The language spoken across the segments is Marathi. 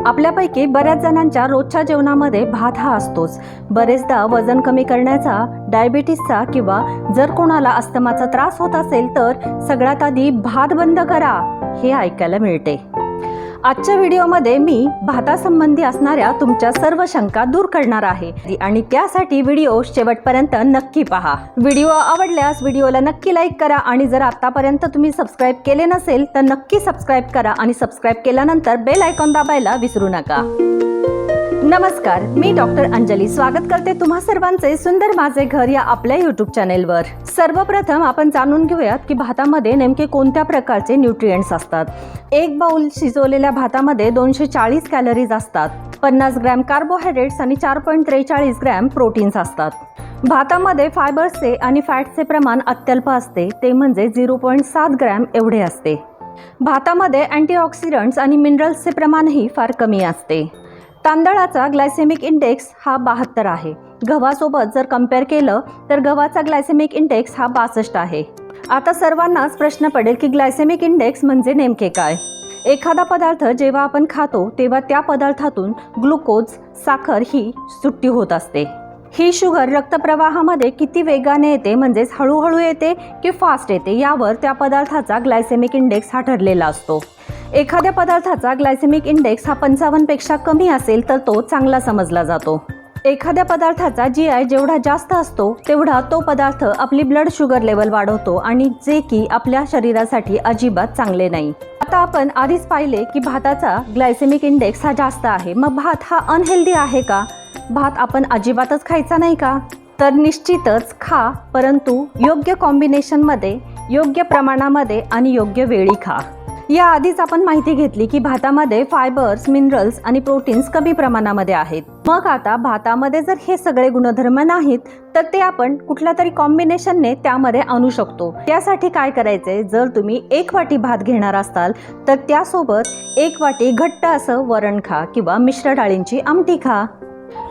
आपल्यापैकी बऱ्याच जणांच्या रोजच्या जेवणामध्ये भात हा असतोच। बरेचदा वजन कमी करण्याचा, डायबिटीसचा किंवा जर कोणाला अस्थमाचा त्रास होत असेल तर सगळ्यात आधी भात बंद करा हे ऐकायला मिळते। आजच्या व्हिडिओमध्ये मी भातासंबंधी असणाऱ्या तुमच्या सर्व शंका दूर करणार आहे आणि त्यासाठी व्हिडिओ शेवटपर्यंत नक्की पहा। व्हिडिओ आवडल्यास व्हिडिओला नक्की लाईक करा आणि जर आतापर्यंत तुम्ही सबस्क्राइब केले नसेल तर नक्की सबस्क्राइब करा आणि सबस्क्राइब केल्यानंतर बेल आयकॉन दाबायला विसरू नका। नमस्कार, मी डॉक्टर अंजली स्वागत करते तुम्हा सर्वांचे सुंदर माझे घर या आपल्या यूट्यूब चॅनेलवर। सर्वप्रथम आपण जाणून घेऊयात की भातामध्ये नेमके कोणत्या प्रकारचे न्यूट्रिएंट्स असतात। एक बाउल शिजवलेल्या भातामध्ये 240 कॅलरीज असतात, 50 ग्रॅम कार्बोहायड्रेट्स आणि 4.43 ग्रॅम प्रोटीन्स असतात। भातामध्ये फायबर्सचे आणि फॅट्सचे प्रमाण अत्यल्प असते, ते म्हणजे 0.7 ग्रॅम एवढे असते। भातामध्ये अँटीऑक्सिडंट्स आणि मिनरल्सचे प्रमाणही फार कमी असते। तांदळाचा ग्लायसेमिक इंडेक्स हा 72 आहे। गव्हासोबत जर कंपेअर केलं तर गव्हाचा ग्लायसेमिक इंडेक्स हा 62 आहे। आता सर्वांनाच प्रश्न पडेल की ग्लायसेमिक इंडेक्स म्हणजे नेमके काय। एखादा पदार्थ जेव्हा आपण खातो तेव्हा त्या पदार्थातून ग्लुकोज, साखर ही सुट्टी होत असते। ही शुगर रक्तप्रवाहामध्ये किती वेगाने येते, म्हणजेच हळूहळू येते की फास्ट येते, यावर त्या पदार्थाचा ग्लायसेमिक इंडेक्स हा ठरलेला असतो। एखाद्या पदार्थाचा ग्लायसेमिक इंडेक्स हा 55 पेक्षा कमी असेल तर तो चांगला समजला जातो। एखाद्या पदार्थाचा GI जेवढा जास्त असतो तेवढा तो पदार्थ आपली ब्लड शुगर लेवल वाढवतो आणि जे की आपल्या शरीरासाठी अजिबात चांगले नाही। आता आपण आधीच पाहिले की भाताचा ग्लायसेमिक इंडेक्स हा जास्त आहे, मग भात हा अनहेल्दी आहे का? भात आपण अजिबातच खायचा नाही का? तर निश्चितच खा, परंतु योग्य कॉम्बिनेशनमध्ये, योग्य प्रमाणामध्ये आणि योग्य वेळी खा। या आधीच आपण माहिती घेतली की भातामध्ये फायबर्स, मिनरल्स आणि प्रोटीन्स कमी प्रमाणामध्ये आहेत। मग आता भातामध्ये जर हे सगळे गुणधर्म नाहीत तर ते आपण कुठल्या तरी कॉम्बिनेशनने त्यामध्ये आणू शकतो। त्यासाठी काय करायचे, जर तुम्ही 1 वाटी भात घेणार असाल तर त्यासोबत 1 वाटी घट्ट असं वरण खा किंवा मिश्र डाळींची आमटी खा।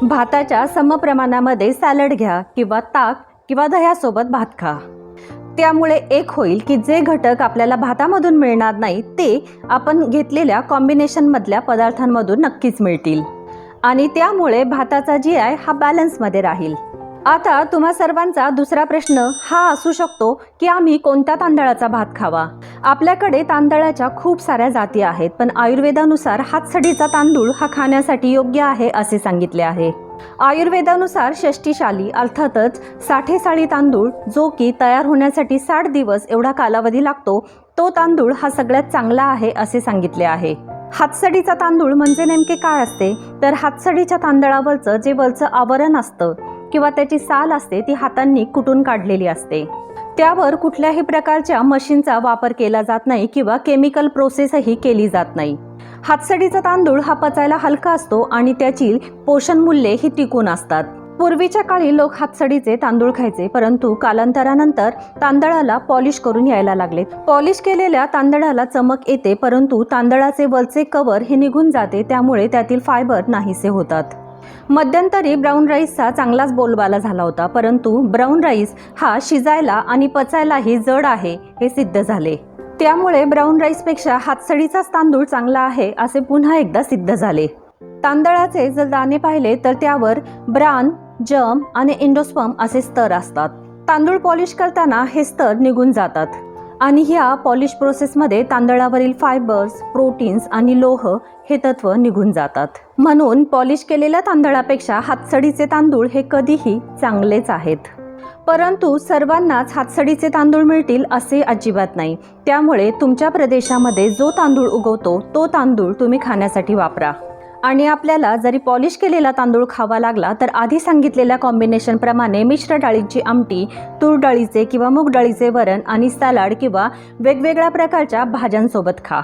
भाताच्या समप्रमाणामध्ये सॅलड घ्या किंवा ताक किंवा दह्यासोबत भात खा। त्यामुळे एक होईल की जे घटक आपल्याला भातामधून मिळणार नाही ते आपण घेतलेल्या कॉम्बिनेशनमधल्या पदार्थांमधून नक्कीच मिळतील आणि त्यामुळे भाताचा GI हा बॅलन्समध्ये राहील। आता तुम्हा सर्वांचा दुसरा प्रश्न हा असू शकतो की आम्ही कोणत्या तांदळाचा भात खावा। आपल्याकडे तांदळाच्या खूप साऱ्या जाती आहेत, पण आयुर्वेदानुसार हातसडीचा तांदूळ हा खाण्यासाठी योग्य आहे असे सांगितले आहे। आयुर्वेदानुसार षष्टीशाली अर्थातच साठेसाळी तांदूळ, जो की तयार होण्यासाठी 60 दिवस एवढा कालावधी लागतो, तो तांदूळ हा सगळ्यात चांगला आहे असे सांगितले आहे। हातसडीचा तांदूळ म्हणजे नेमके काय असते, तर हातसडीच्या तांदळावरचं जे वरचं आवरण असतं किंवा त्याची साल असते ती हातांनी कुटून काढलेली असते। त्यावर कुठल्याही प्रकारच्या मशीनचा वापर केला जात नाही किंवा केमिकल प्रोसेसही केली जात नाही। हातसडीचा तांदूळ हा पचायला हलका असतो आणि त्याची पोषण मूल्ये ही टिकून असतात। पूर्वीच्या काळी लोक हातसडीचे तांदूळ खायचे, परंतु कालांतरानंतर तांदळाला पॉलिश करून यायला लागले। पॉलिश केलेल्या तांदळाला चमक येते, परंतु तांदळाचे वरचे कव्हर हे निघून जाते, त्यामुळे त्यातील फायबर नाहीसे होतात। मध्यंतरी ब्राऊन राईसचा चांगलाच बोलबाला झाला होता, परंतु ब्राऊन राईस हा शिजायला आणि पचायलाही जड आहे हे सिद्ध झाले। त्यामुळे ब्राऊन राईसपेक्षा हातसडीचाच तांदूळ चांगला आहे असे पुन्हा एकदा सिद्ध झाले। तांदळाचे जर दाणे पाहिले तर त्यावर ब्रान, जर्म आणि एंडोस्पर्म असे स्तर असतात। तांदूळ पॉलिश करताना हे स्तर निघून जातात आणि ह्या पॉलिश प्रोसेसमध्ये तांदळावरील फायबर्स, प्रोटीन्स आणि लोह हे तत्व निघून जातात। म्हणून पॉलिश केलेल्या तांदळापेक्षा हातसडीचे तांदूळ हे कधीही चांगलेच आहेत। परंतु सर्वांनाच हातसडीचे तांदूळ मिळतील असे अजिबात नाही, त्यामुळे तुमच्या प्रदेशामध्ये जो तांदूळ उगवतो तो तांदूळ तुम्ही खाण्यासाठी वापरा। आणि आपल्याला जरी पॉलिश केलेला तांदूळ खावा लागला तर आधी सांगितलेल्या कॉम्बिनेशनप्रमाणे मिश्र डाळीची आमटी, तूर डाळीचे किंवा मूग डाळीचे वरण आणि सॅलड किंवा वेगवेगळ्या प्रकारच्या भाज्यांसोबत खा।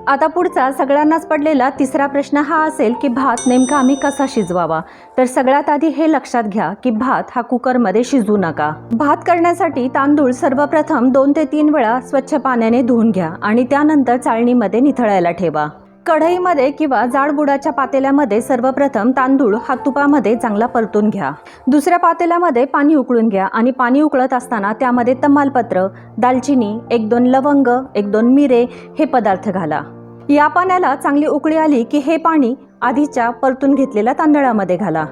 आता पुढचा सगळ्यांनाच पडलेला तिसरा प्रश्न हा असेल की भात नेमका आम्ही कसा शिजवावा। तर सगळ्यात आधी हे लक्षात घ्या की भात हा कुकरमध्ये शिजवू नका। भात करण्यासाठी तांदूळ सर्वप्रथम 2 ते 3 वेळा स्वच्छ पाण्याने धुवून घ्या आणि त्यानंतर चाळणीमध्ये निथळायला ठेवा। कढईमध्ये किंवा जाडबुडाच्या पातेल्यामध्ये सर्वप्रथम तांदूळ हा तुपामध्ये चांगला परतून घ्या। दुसऱ्या पातेल्यामध्ये पाणी उकळून घ्या आणि पाणी उकळत असताना त्यामध्ये तमालपत्र, दालचिनी, 1-2 लवंग, 1-2 मिरे हे पदार्थ घाला। या पाण्याला चांगली उकळी आली की हे पाणी आधीच्या परतून घेतलेल्या तांदळामध्ये घाला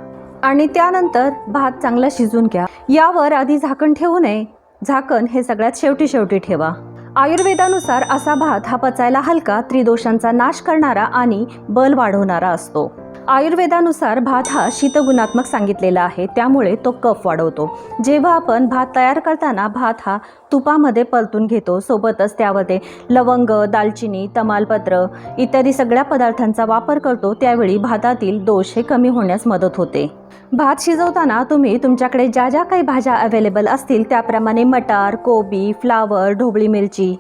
आणि त्यानंतर भात चांगला शिजून घ्या। यावर आधी झाकण ठेवू नये, झाकण हे सगळ्यात शेवटी ठेवा। आयुर्वेदानुसार असा भात हा पचायला हलका, त्रिदोषांचा नाश करणारा आणि बल वाढवणारा असतो। आयुर्वेदानुसार भात हा शीतगुणात्मक सांगितलेला आहे, त्यामुळे तो कफ वाढवतो। जेव्हा आपण भात तयार करताना भात हा तुपामध्ये परतून घेतो, सोबतच त्यामध्ये लवंग, दालचिनी, तमालपत्र इत्यादी सगळ्या पदार्थांचा वापर करतो, त्यावेळी भातातील दोष हे कमी होण्यास मदत होते। भात शिजवताना तुम्ही तुमच्याकडे ज्या ज्या काही भाज्या अवेलेबल असतील त्याप्रमाणे मटार, कोबी, फ्लावर, ढोबळी मिरची,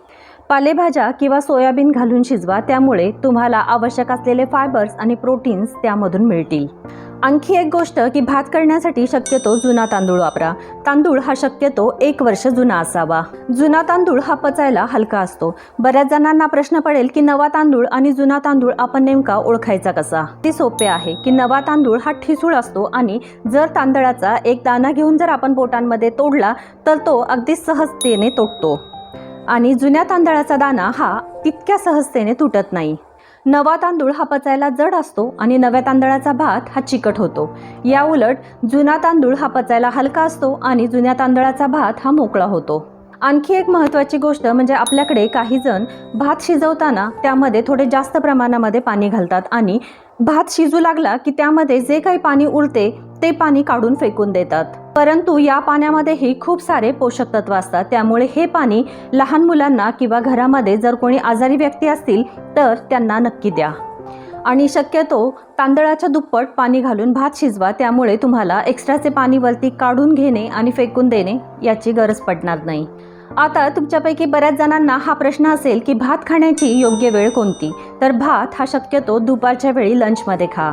पालेभाज्या किंवा सोयाबीन घालून शिजवा, त्यामुळे तुम्हाला आवश्यक असलेले फायबर्स आणि प्रोटीन्स त्यामधून मिळतील। आणखी एक गोष्ट की भात करण्यासाठी शक्यतो जुना तांदूळ वापरा। तांदूळ हा शक्यतो 1 वर्ष जुना असावा। जुना तांदूळ हा पचायला हलका असतो। बऱ्याच जणांना प्रश्न पडेल की नवा तांदूळ आणि जुना तांदूळ आपण नेमका ओळखायचा कसा? ते सोपे आहे की नवा तांदूळ हा ठिसूळ असतो आणि जर तांदळाचा एक दाणा घेऊन जर आपण बोटांमध्ये तोडला तर तो अगदी सहजतेने तुटतो आणि जुन्या तांदळाचा दाणा हा तितक्या सहजतेने तुटत नाही। नवा तांदूळ हा पचायला जड असतो आणि नव्या तांदळाचा भात हा चिकट होतो। या उलट जुना तांदूळ हा पचायला हलका असतो आणि जुन्या तांदळाचा भात हा मोकळा होतो। आणखी एक महत्त्वाची गोष्ट म्हणजे आपल्याकडे काही जण भात शिजवताना त्यामध्ये थोडे जास्त प्रमाणामध्ये पाणी घालतात आणि भात शिजू लागला की त्यामध्ये जे काही पाणी उरते ते पाणी काढून फेकून देतात, परंतु या पाण्यामध्येही खूप सारे पोषक तत्व असतात, त्यामुळे हे पाणी लहान मुलांना किंवा घरामध्ये जर कोणी आजारी व्यक्ती असतील तर त्यांना नक्की द्या आणि शक्यतो तांदळाच्या दुप्पट पाणी घालून भात शिजवा, त्यामुळे तुम्हाला एक्स्ट्राचे पाणी वरती काढून घेणे आणि फेकून देणे याची गरज पडणार नाही। आता तुमच्यापैकी बऱ्याच जणांना हा प्रश्न असेल की भात खाण्याची योग्य वेळ कोणती? तर भात हा शक्यतो दुपारच्या वेळी लंचमध्ये खा।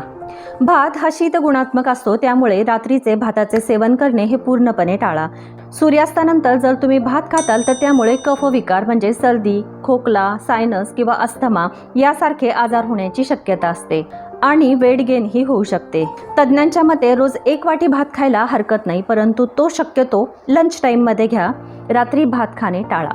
भात हा शीतगुणात्मक असतो, त्यामुळे रात्रीचे भाताचे सेवन करणे हे पूर्णपणे टाळा। सूर्यास्तानंतर जर तुम्ही भात खाताल तर त्यामुळे कफविकार म्हणजे सर्दी, खोकला, सायनस किंवा अस्थमा यासारखे आजार होण्याची शक्यता असते आणि वेट गेन ही होऊ शकते। तज्ज्ञांच्या मते रोज 1 वाटी भात खायला हरकत नाही, परंतु तो शक्यतो लंच टाईममध्ये घ्या, रात्री भात खाणे टाळा।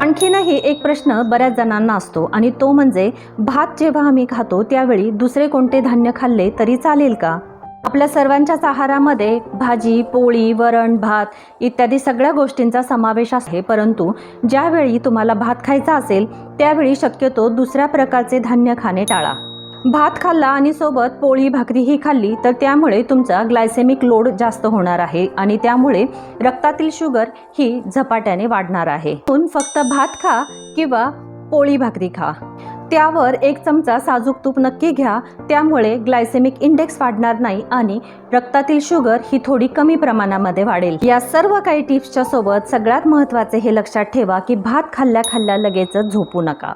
आणखीनही एक प्रश्न बऱ्याच जणांना असतो आणि तो म्हणजे भात जेव्हा आम्ही खातो त्यावेळी दुसरे कोणते धान्य खाल्ले तरी चालेल का? आपल्या सर्वांच्याच आहारामध्ये भाजी, पोळी, वरण, भात इत्यादी सगळ्या गोष्टींचा समावेश आहे, परंतु ज्यावेळी तुम्हाला भात खायचा असेल त्यावेळी शक्यतो दुसऱ्या प्रकारचे धान्य खाणे टाळा। भात खाल्ला आणि सोबत पोळी भाकरीही खाल्ली तर त्यामुळे तुमचा ग्लायसेमिक लोड जास्त होणार आहे आणि त्यामुळे रक्तातील शुगर ही झपाट्याने वाढणार आहे। म्हणून फक्त भात खा किंवा पोळी भाकरी खा, त्यावर 1 चमचा साजूक तूप नक्की घ्या, त्यामुळे ग्लायसेमिक इंडेक्स वाढणार नाही आणि रक्तातील शुगर ही थोडी कमी प्रमाणामध्ये वाढेल। या सर्व काही टिप्सच्या सोबत सगळ्यात महत्त्वाचे हे लक्षात ठेवा की भात खाल्ल्या लगेचच झोपू नका।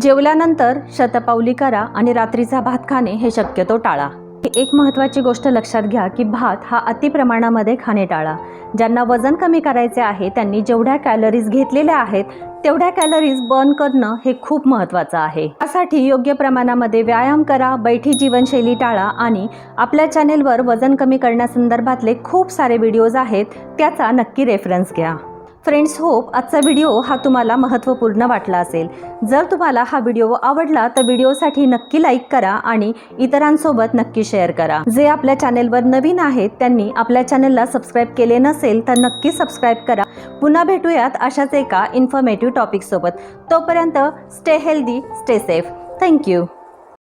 जेवल्यानंतर शतपावली करा आणि रात्रीचा भात खाणे हे शक्यतो टाळा। एक महत्त्वाची गोष्ट लक्षात घ्या की भात हा अति प्रमाणामध्ये खाणे टाळा। ज्यांना वजन कमी करायचे आहे त्यांनी जेवढ्या कॅलरीज घेतलेल्या आहेत तेवढ्या कॅलरीज बर्न करणं हे खूप महत्त्वाचं आहे। यासाठी योग्य प्रमाणामध्ये व्यायाम करा, बैठी जीवनशैली टाळा आणि आपल्या चॅनेलवर वजन कमी करण्यासंदर्भातले खूप सारे व्हिडिओज आहेत, त्याचा नक्की रेफरन्स घ्या। फ्रेंड्स, होप आजचा व्हिडिओ हा तुम्हाला महत्त्वपूर्ण वाटला असेल। जर तुम्हाला हा व्हिडिओ आवडला तर व्हिडिओसाठी नक्की लाईक करा आणि इतरांसोबत नक्की शेअर करा। जे आपल्या चॅनेलवर नवीन आहेत त्यांनी आपल्या चॅनेलला सबस्क्राईब केले नसेल तर नक्की सबस्क्राईब करा। पुन्हा भेटूयात अशाच एका इन्फॉर्मेटिव्ह टॉपिक सोबत। तोपर्यंत stay healthy, stay safe. Thank you.